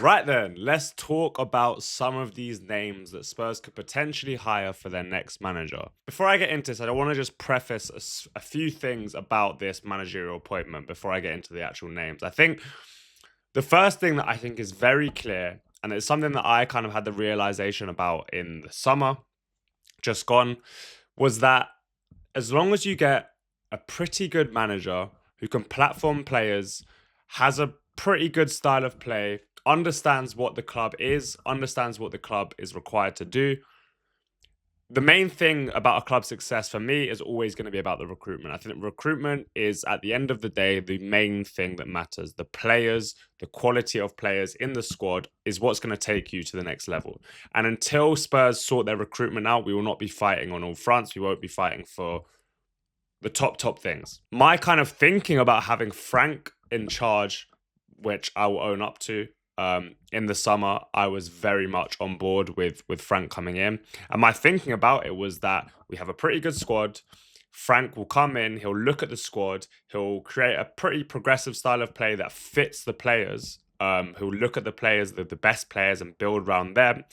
Right then, let's talk about some of these names that Spurs could potentially hire for their next manager. Before I get into this, I want to just preface a few things about this managerial appointment before I get into the actual names. I think the first thing that I think is very clear, and it's something that I kind of had the realization about in the summer just gone, was that as long as you get a pretty good manager who can platform players, has a pretty good style of play, understands what the club is, understands what the club is required to do. The main thing about a club's success for me is always going to be about the recruitment. I think recruitment is, at the end of the day, the main thing that matters. The players, the quality of players in the squad is what's going to take you to the next level. And until Spurs sort their recruitment out, we will not be fighting on all fronts. We won't be fighting for the top things. My kind of thinking about having Frank in charge, which I will own up to, in the summer, I was very much on board with Frank coming in. And my thinking about it was that we have a pretty good squad. Frank will come in, he'll look at the squad, he'll create a pretty progressive style of play that fits the players. He'll look at the players, the best players, and build around them.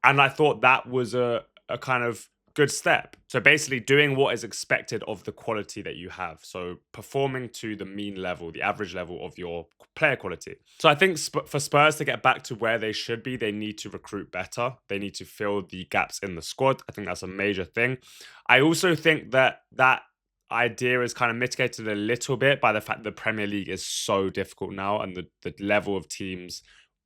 And I thought that was a kind of good step. So basically doing what is expected of the quality that you have. So performing to the mean level, the average level of your player quality. So I think for Spurs to get back to where they should be, they need to recruit better. They need to fill the gaps in the squad. I think that's a major thing. I also think that idea is kind of mitigated a little bit by the fact that the Premier League is so difficult now, and the level of teams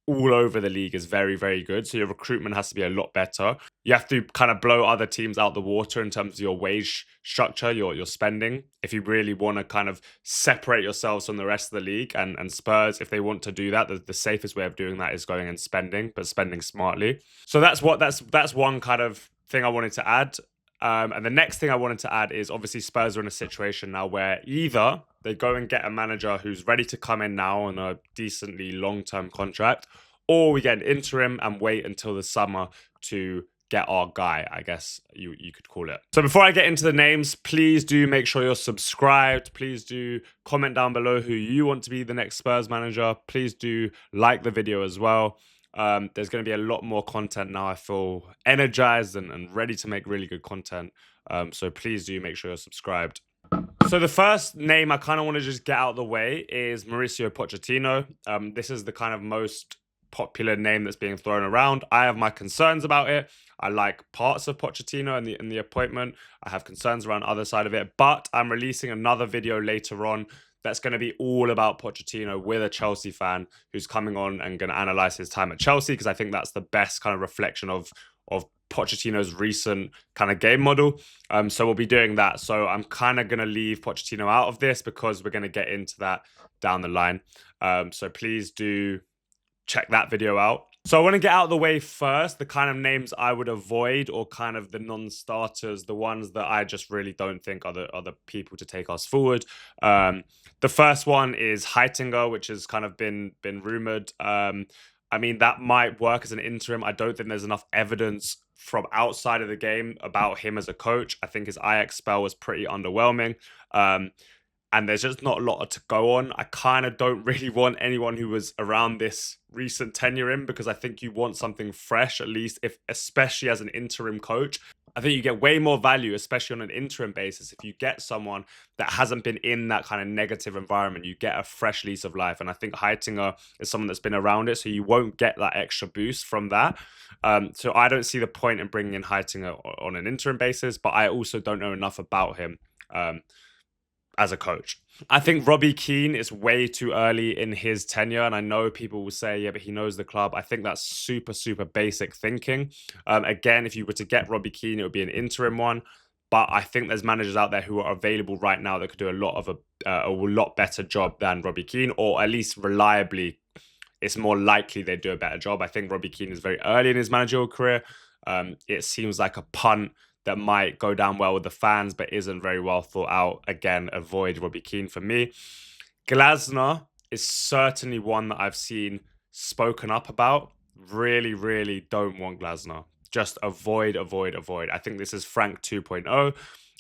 all over the league is very, very good. So your recruitment has to be a lot better. You have to kind of blow other teams out the water in terms of your wage structure, your spending, if you really want to kind of separate yourselves from the rest of the league. And Spurs, if they want to do that, the safest way of doing that is going and spending, but spending smartly. So that's one kind of thing I wanted to add. And the next thing I wanted to add is, obviously Spurs are in a situation now where either they go and get a manager who's ready to come in now on a decently long-term contract, or we get an interim and wait until the summer to get our guy, I guess you could call it. So before I get into the names, please do make sure you're subscribed. Please do comment down below who you want to be the next Spurs manager. Please do like the video as well. There's going to be a lot more content now. I feel energized and ready to make really good content. So please do make sure you're subscribed. So the first name I kind of want to just get out of the way is Mauricio Pochettino. This is the kind of most popular name that's being thrown around. I have my concerns about it. I like parts of Pochettino in the appointment. I have concerns around the other side of it, but I'm releasing another video later on that's going to be all about Pochettino with a Chelsea fan who's coming on and going to analyze his time at Chelsea, because I think that's the best kind of reflection of Pochettino's recent kind of game model. So we'll be doing that. So I'm kind of going to leave Pochettino out of this because we're going to get into that down the line. So please do check that video out. So I want to get out of the way first, the kind of names I would avoid, or kind of the non-starters, the ones that I just really don't think are the people to take us forward. The first one is Heitinga, which has kind of been rumored. I mean, that might work as an interim. I don't think there's enough evidence from outside of the game about him as a coach. I think his Ajax spell was pretty underwhelming. And there's just not a lot to go on. I kind of don't really want anyone who was around this recent tenure in, because I think you want something fresh, at least, especially as an interim coach. I think you get way more value, especially on an interim basis, if you get someone that hasn't been in that kind of negative environment. You get a fresh lease of life. And I think Heitinga is someone that's been around it, so you won't get that extra boost from that. So I don't see the point in bringing in Heitinga on an interim basis, but I also don't know enough about him as a coach. I think Robbie Keane is way too early in his tenure, and I know people will say, yeah, but he knows the club. I think that's super basic thinking. Again, if you were to get Robbie Keane, it would be an interim one, but I think there's managers out there who are available right now that could do a lot better job than Robbie Keane, or at least reliably, it's more likely they do a better job. I think Robbie Keane is very early in his managerial career. It seems like a punt that might go down well with the fans, but isn't very well thought out. Again, avoid Robbie Keane for me. Glasner is certainly one that I've seen spoken up about. Really don't want Glasner. Just avoid. I think this is Frank 2.0.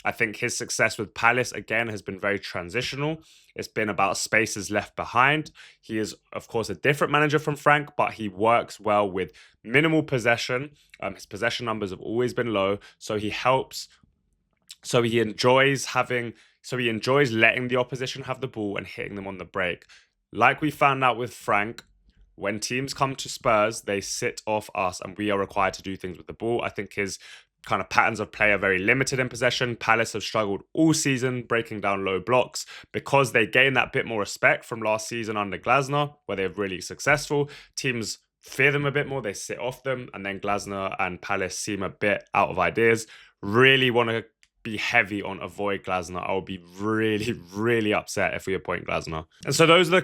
I think his success with Palace, again, has been very transitional. It's been about spaces left behind. He is, of course, a different manager from Frank, but he works well with minimal possession. His possession numbers have always been low, so he helps. So he enjoys having. So he enjoys letting the opposition have the ball and hitting them on the break. Like we found out with Frank, when teams come to Spurs, they sit off us and we are required to do things with the ball. I think his kind of patterns of play are very limited in possession. Palace have struggled all season breaking down low blocks because they gained that bit more respect from last season under Glasner, where they're really successful. Teams fear them a bit more, they sit off them, and then Glasner and Palace seem a bit out of ideas. Really want to be heavy on avoid Glasner. I would be really, really upset if we appoint Glasner. And so those are the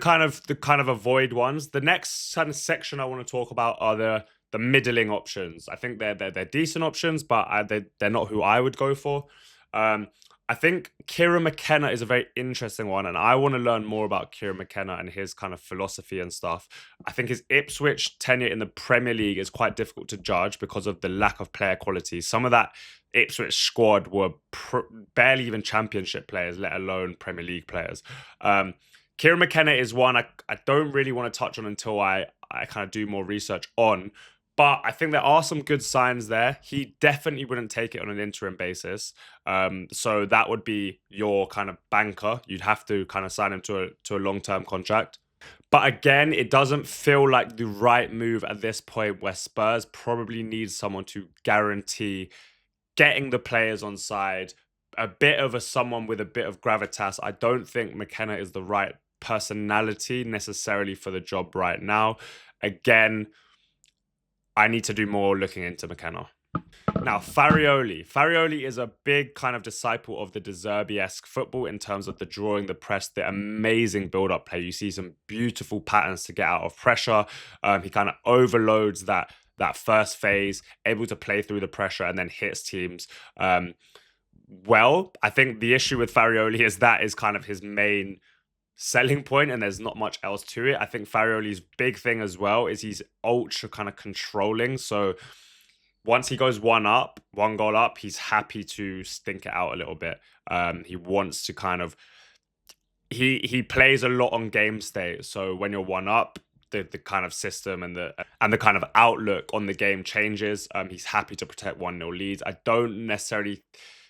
kind of avoid ones. The next kind of section I want to talk about are the middling options. I think they're decent options, but they're not who I would go for. I think Kieran McKenna is a very interesting one, and I want to learn more about Kieran McKenna and his kind of philosophy and stuff. I think his Ipswich tenure in the Premier League is quite difficult to judge because of the lack of player quality. Some of that Ipswich squad were barely even Championship players, let alone Premier League players. Kieran McKenna is one I don't really want to touch on until I kind of do more research on. But I think there are some good signs there. He definitely wouldn't take it on an interim basis. So that would be your kind of banker. You'd have to kind of sign him to a long-term contract. But again, it doesn't feel like the right move at this point where Spurs probably need someone to guarantee getting the players on side, a bit of someone with a bit of gravitas. I don't think McKenna is the right personality necessarily for the job right now. Again, I need to do more looking into McKenna. Now, Farioli. Farioli is a big kind of disciple of the De Zerbi-esque football in terms of the drawing the press, the amazing build-up play. You see some beautiful patterns to get out of pressure. He kind of overloads that first phase, able to play through the pressure and then hits teams well. I think the issue with Farioli is that is kind of his main selling point, and there's not much else to it. I think Farioli's big thing as well is he's ultra kind of controlling. So once he goes one goal up, he's happy to stink it out a little bit. He wants to kind of he plays a lot on game state. So when you're one up, the kind of system and the kind of outlook on the game changes. He's happy to protect 1-0 leads. I don't necessarily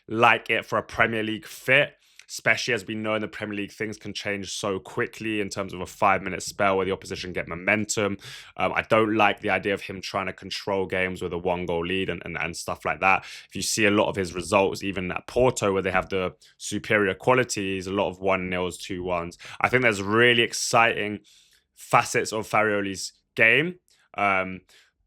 like it for a Premier League fit, especially as we know in the Premier League, things can change so quickly in terms of a 5-minute spell where the opposition get momentum. I don't like the idea of him trying to control games with a 1-goal lead and stuff like that. If you see a lot of his results, even at Porto, where they have the superior qualities, a lot of 1-0s, 2-1s. I think there's really exciting facets of Farioli's game.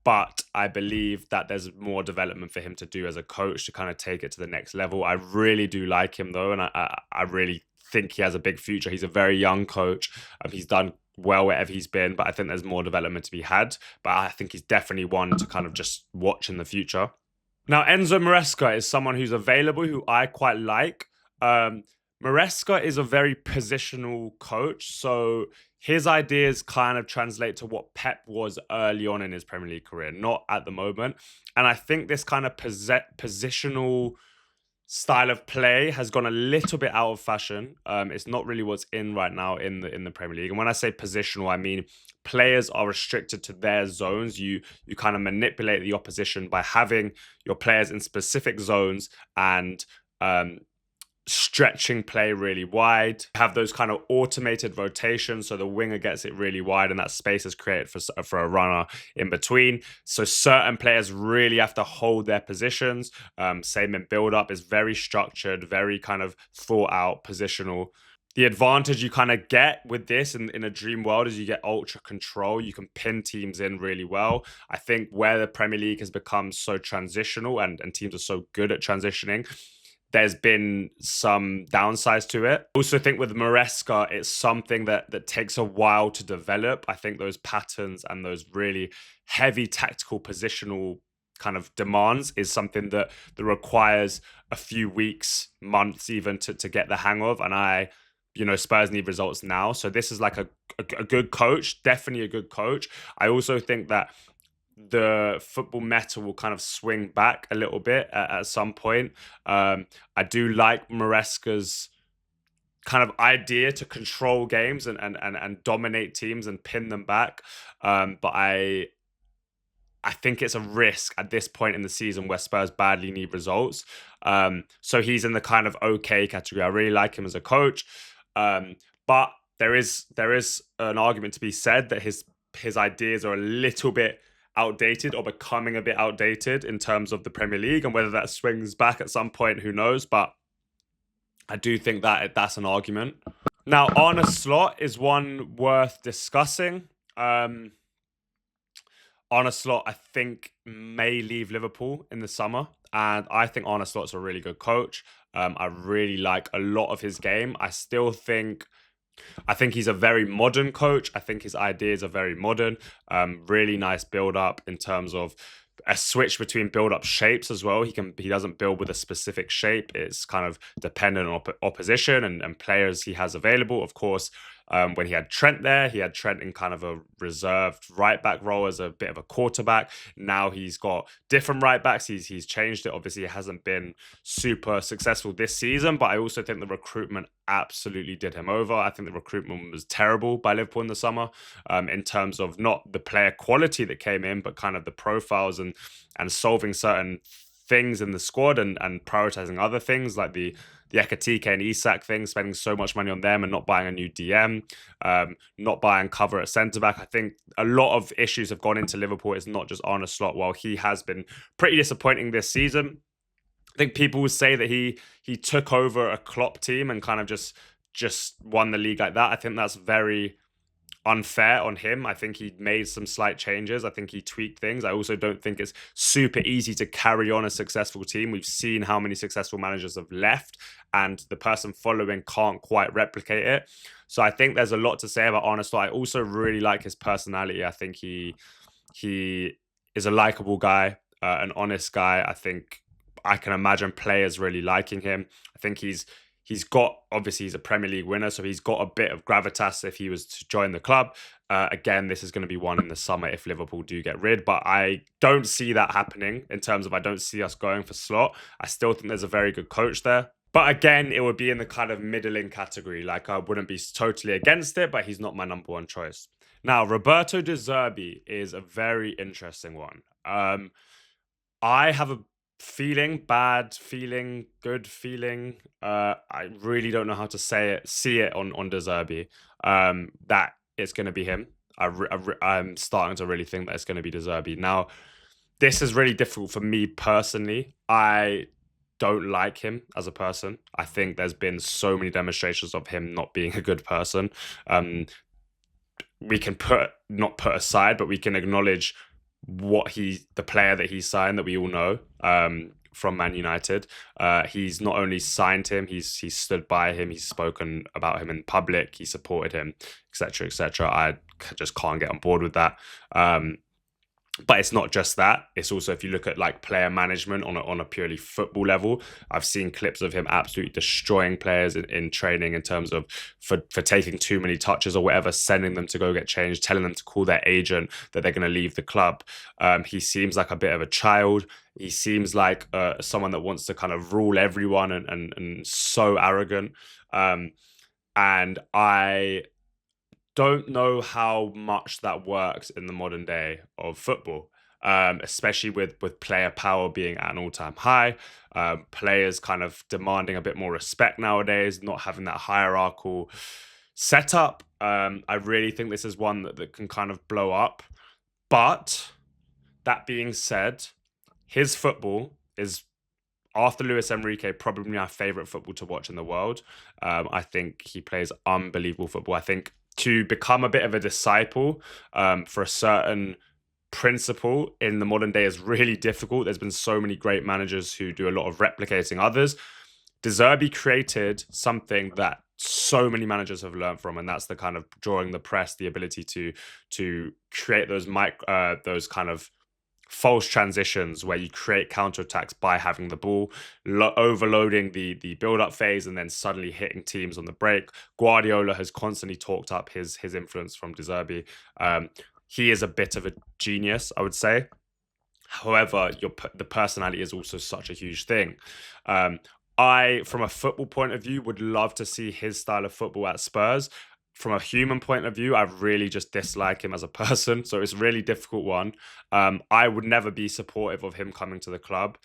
But I believe that there's more development for him to do as a coach to kind of take it to the next level. I really do like him, though, and I really think he has a big future. He's a very young coach. He's done well wherever he's been, but I think there's more development to be had. But I think he's definitely one to kind of just watch in the future. Now, Enzo Maresca is someone who's available, who I quite like. Maresca is a very positional coach, so his ideas kind of translate to what Pep was early on in his Premier League career, not at the moment. And I think this kind of positional style of play has gone a little bit out of fashion. It's not really what's in right now in the Premier League. And when I say positional, I mean players are restricted to their zones. You kind of manipulate the opposition by having your players in specific zones and stretching play really wide, have those kind of automated rotations so the winger gets it really wide and that space is created for a runner in between. So certain players really have to hold their positions. Same in build-up is very structured, very kind of thought out, positional. The advantage you kind of get with this in a dream world is you get ultra control. You can pin teams in really well. I think where the Premier League has become so transitional and teams are so good at transitioning, there's been some downsides to it. I also think with Maresca, it's something that takes a while to develop. I think those patterns and those really heavy tactical positional kind of demands is something that requires a few weeks, months even to get the hang of. And Spurs need results now. So this is like a good coach, definitely a good coach. I also think that the football meta will kind of swing back a little bit at some point. I do like Maresca's kind of idea to control games and dominate teams and pin them back. But I think it's a risk at this point in the season where Spurs badly need results. So he's in the kind of okay category. I really like him as a coach. But there is an argument to be said that his ideas are a little bit outdated or becoming a bit outdated in terms of the Premier League, and whether that swings back at some point, who knows? But I do think that that's an argument. Now, Arne Slot is one worth discussing. Arne Slot, I think, may leave Liverpool in the summer, and I think Arne Slot's a really good coach. I really like a lot of his game. I think he's a very modern coach. I think his ideas are very modern. Really nice build up in terms of a switch between build up shapes as well. He doesn't build with a specific shape. It's kind of dependent on opposition and players he has available. Of course, when he had Trent there, he had Trent in kind of a reserved right back role as a bit of a quarterback. Now he's got different right backs. He's changed it. Obviously, it hasn't been super successful this season, but I also think the recruitment absolutely did him over. I think the recruitment was terrible by Liverpool in the summer, in terms of not the player quality that came in, but kind of the profiles and solving certain things in the squad and prioritizing other things like the Ekatike and Isak thing, spending so much money on them and not buying a new DM, not buying cover at centre-back. I think a lot of issues have gone into Liverpool. It's not just Arne Slot. While he has been pretty disappointing this season, I think people would say that he took over a Klopp team and kind of just won the league like that. I think that's very unfair on him. I think he made some slight changes. I think he tweaked things. I also don't think it's super easy to carry on a successful team. We've seen how many successful managers have left and the person following can't quite replicate it. So I think there's a lot to say about Arne Slot. I also really like his personality. I think he is a likable guy, an honest guy. I think I can imagine players really liking him. I think he's got, obviously he's a Premier League winner, so he's got a bit of gravitas if he was to join the club. Again, this is going to be one in the summer if Liverpool do get rid, but I don't see that happening in terms of I don't see us going for Slot. I still think there's a very good coach there. But again, it would be in the kind of middling category. Like, I wouldn't be totally against it, but he's not my number one choice. Now, Roberto De Zerbi is a very interesting one. I have a feeling, bad feeling, good feeling. I really don't know how to see it on De Zerbi. That it's going to be him. I'm starting to really think that it's going to be De Zerbi. Now, this is really difficult for me personally. I don't like him as a person. I think there's been so many demonstrations of him not being a good person. We can not put aside, but we can acknowledge the player that he signed that we all know from Man United. He's not only signed him, he's stood by him, he's spoken about him in public, he supported him, etc., etc. I just can't get on board with that. But it's not just that. It's also, if you look at like player management on a purely football level, I've seen clips of him absolutely destroying players in training in terms of for taking too many touches or whatever, sending them to go get changed, telling them to call their agent that they're going to leave the club. He seems like a bit of a child. He seems like someone that wants to kind of rule everyone and so arrogant. And I don't know how much that works in the modern day of football, especially with player power being at an all-time high, players kind of demanding a bit more respect nowadays, not having that hierarchical setup. I really think this is one that can kind of blow up. But that being said, his football is, after Luis Enrique, probably my favourite football to watch in the world. I think he plays unbelievable football. I think to become a bit of a disciple for a certain principle in the modern day is really difficult. There's been so many great managers who do a lot of replicating others. De Zerbi created something that so many managers have learned from, and that's the kind of drawing the press, the ability to create those kind of false transitions where you create counterattacks by having the ball, overloading the build-up phase and then suddenly hitting teams on the break. Guardiola has constantly talked up his influence from De Zerbi. he is a bit of a genius, I would say. However, the personality is also such a huge thing. Um, from a football point of view, would love to see his style of football at Spurs. From a human point of view, I really just dislike him as a person. So it's a really difficult one. I would never be supportive of him coming to the club.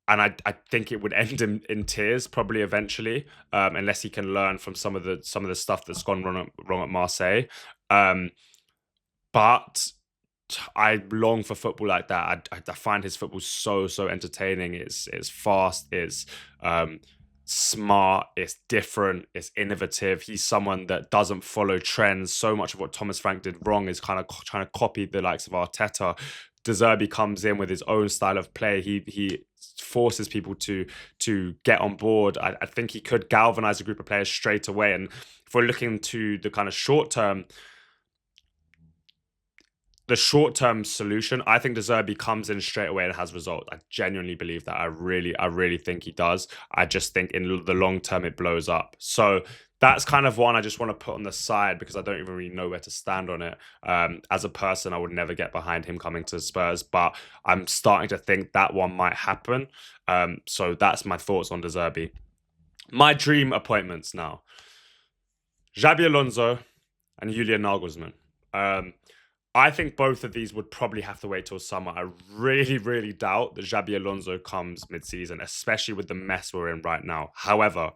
And I think it would end in tears probably eventually, unless he can learn from some of the stuff that's gone wrong at Marseille. Um, but I long for football like that. I find his football so entertaining. It's fast. It's smart. It's different. It's innovative. He's someone that doesn't follow trends. So much of what Thomas Frank did wrong is kind of trying to copy the likes of Arteta. De Zerbi comes in with his own style of play. He forces people to get on board. I think he could galvanize a group of players straight away. And if we're looking to the kind of short term solution, I think De Zerbi comes in straight away and has results. I genuinely believe that. I really think he does. I just think in the long term it blows up. So that's kind of one I just want to put on the side because I don't even really know where to stand on it. As a person, I would never get behind him coming to Spurs, but I'm starting to think that one might happen. So that's my thoughts on De Zerbi. My dream appointments now: Xabi Alonso and Julian Nagelsmann. I think both of these would probably have to wait till summer. I really doubt that Xabi Alonso comes mid-season, especially with the mess we're in right now. However,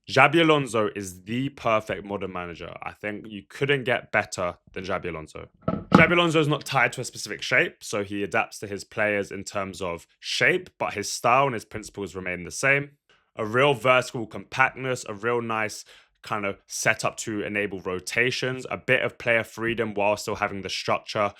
Xabi Alonso is the perfect modern manager. I think you couldn't get better than Xabi Alonso. Xabi Alonso is not tied to a specific shape, so he adapts to his players in terms of shape, but his style and his principles remain the same. A real vertical compactness, a real nice kind of set up to enable rotations, a bit of player freedom while still having the structure.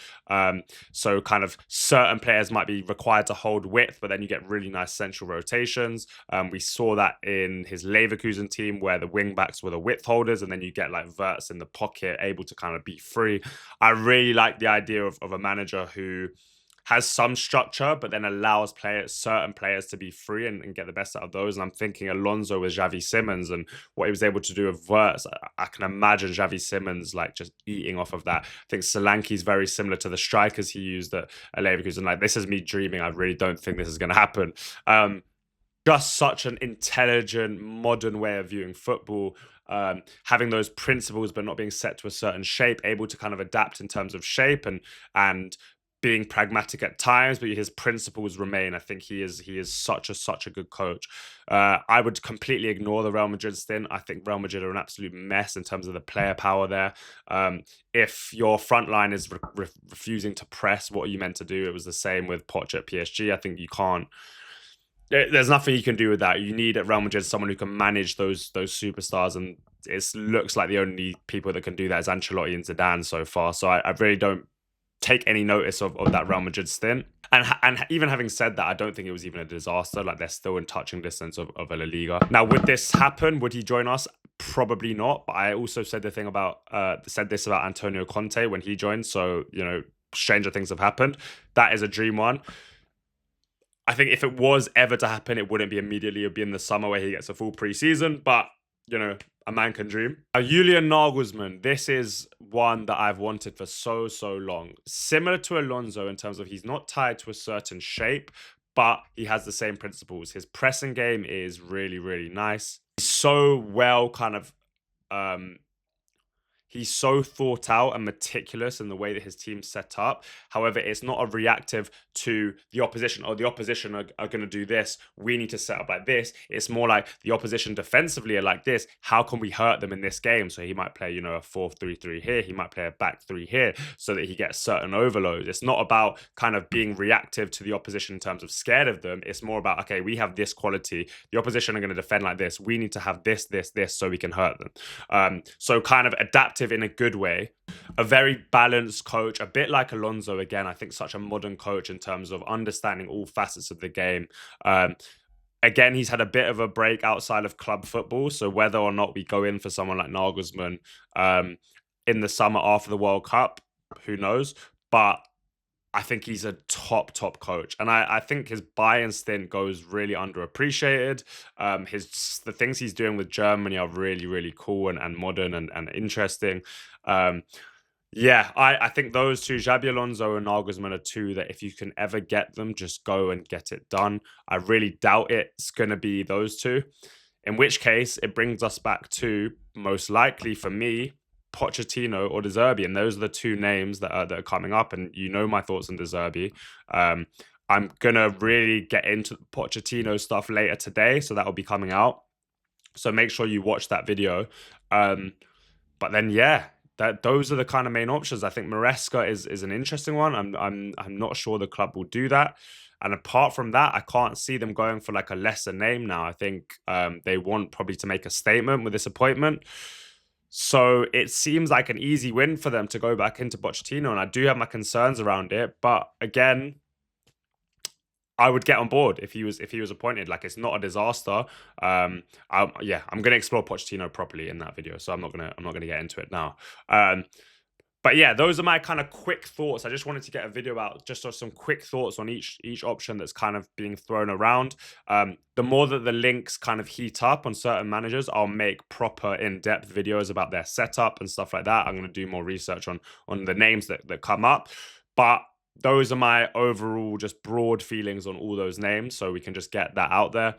So kind of certain players might be required to hold width, but then you get really nice central rotations. We saw that in his Leverkusen team where the wing backs were the width holders and then you get like verts in the pocket, able to kind of be free. I really like the idea of a manager who has some structure, but then allows certain players to be free and get the best out of those. And I'm thinking Alonso with Xavi Simons and what he was able to do with Verts. I can imagine Xavi Simons like just eating off of that. I think Solanke's very similar to the strikers he used at Leverkusen. Like, this is me dreaming. I really don't think this is going to happen. Just such an intelligent, modern way of viewing football. Having those principles, but not being set to a certain shape, able to kind of adapt in terms of shape and being pragmatic at times, but his principles remain. I think he is such a good coach. I would completely ignore the Real Madrid stint. I think Real Madrid are an absolute mess in terms of the player power there. If your front line is refusing to press, what are you meant to do? It was the same with Poch at PSG. I think you can't. There's nothing you can do with that. You need at Real Madrid someone who can manage those superstars, and it looks like the only people that can do that is Ancelotti and Zidane so far. So I really don't take any notice of that Real Madrid stint. And even having said that, I don't think it was even a disaster. Like, they're still in touching distance of a La Liga. Now, would this happen? Would he join us? Probably not. But I also said this about Antonio Conte when he joined. So, stranger things have happened. That is a dream one. I think if it was ever to happen, it wouldn't be immediately. It would be in the summer where he gets a full pre-season. But, a man can dream. Julian Nagelsmann, this is one that I've wanted for so long. Similar to Alonso in terms of he's not tied to a certain shape, but he has the same principles. His pressing game is really nice. He's so well kind of... He's so thought out and meticulous in the way that his team's set up. However, it's not a reactive to the opposition. The opposition are going to do this. We need to set up like this. It's more like the opposition defensively are like this. How can we hurt them in this game? So he might play, a 4-3-3 here. He might play a back three here so that he gets certain overloads. It's not about kind of being reactive to the opposition in terms of scared of them. It's more about, okay, we have this quality. The opposition are going to defend like this. We need to have this so we can hurt them. So kind of adaptive in a good way. A very balanced coach, a bit like Alonso again. I think such a modern coach in terms of understanding all facets of the game. Again, he's had a bit of a break outside of club football. So whether or not we go in for someone like Nagelsmann in the summer after the World Cup, who knows? But I think he's a top coach. And I think his Bayern stint goes really underappreciated. The things he's doing with Germany are really cool and modern and interesting. Yeah, I think those two, Xabi Alonso and Nagelsmann, are two that if you can ever get them, just go and get it done. I really doubt it's going to be those two. In which case, it brings us back to, most likely for me, Pochettino or De Zerbi, and those are the two names that are coming up. And you know my thoughts on De Zerbi. I'm gonna really get into Pochettino stuff later today, so that will be coming out. So make sure you watch that video. But then yeah, those are the kind of main options. I think Maresca is an interesting one. I'm not sure the club will do that. And apart from that, I can't see them going for like a lesser name now. I think they want probably to make a statement with this appointment. So it seems like an easy win for them to go back into Pochettino, and I do have my concerns around it. But again, I would get on board if he was appointed. Like, it's not a disaster. Yeah, I'm gonna explore Pochettino properly in that video, so I'm not gonna get into it now. But yeah, those are my kind of quick thoughts. I just wanted to get a video out just some quick thoughts on each option that's kind of being thrown around. The more that the links kind of heat up on certain managers, I'll make proper in-depth videos about their setup and stuff like that. I'm going to do more research on the names that come up. But those are my overall just broad feelings on all those names, so we can just get that out there.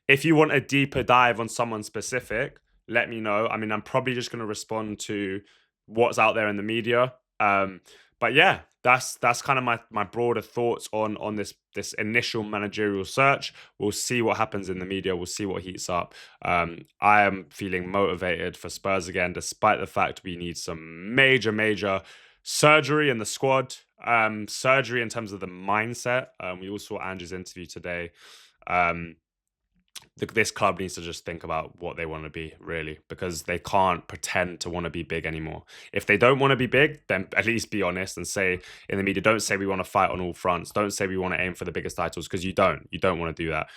If you want a deeper dive on someone specific, let me know. I mean, I'm probably just going to respond to what's out there in the media. But yeah, that's kind of my broader thoughts on this initial managerial search. We'll see what happens in the media. We'll see what heats up. I am feeling motivated for Spurs again, despite the fact we need some major surgery in the squad. Surgery in terms of the mindset. We all saw Andrew's interview today. This club needs to just think about what they want to be, really, because they can't pretend to want to be big anymore. If they don't want to be big, then at least be honest and say in the media, don't say we want to fight on all fronts. Don't say we want to aim for the biggest titles, because you don't. You don't want to do that.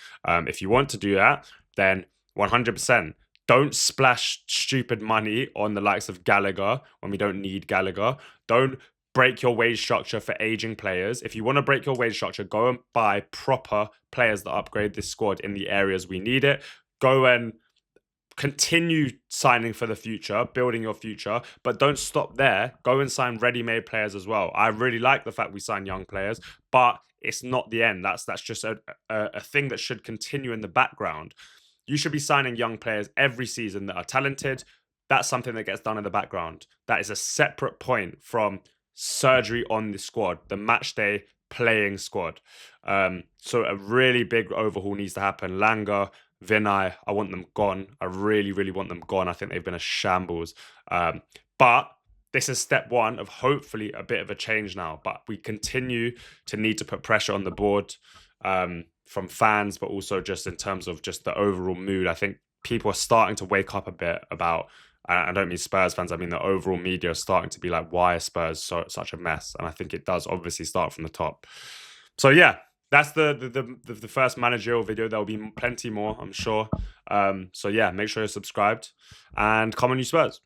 If you want to do that, then 100%. Don't splash stupid money on the likes of Gallagher when we don't need Gallagher. Don't break your wage structure for aging players. If you want to break your wage structure, go and buy proper players that upgrade this squad in the areas we need it. Go and continue signing for the future, building your future, but don't stop there. Go and sign ready-made players as well. I really like the fact we sign young players, but it's not the end. That's just a thing that should continue in the background. You should be signing young players every season that are talented. That's something that gets done in the background. That is a separate point from surgery on the squad, the match day playing squad. So a really big overhaul needs to happen. Langer, Vinay, I want them gone. I really want them gone. I think they've been a shambles. But this is step one of hopefully a bit of a change now. But we continue to need to put pressure on the board from fans, but also just in terms of just the overall mood. I think people are starting to wake up a bit about, I don't mean Spurs fans, I mean the overall media is starting to be like, why are Spurs such a mess? And I think it does obviously start from the top. So yeah, that's the first managerial video. There'll be plenty more, I'm sure. So yeah, make sure you're subscribed and come on, you Spurs.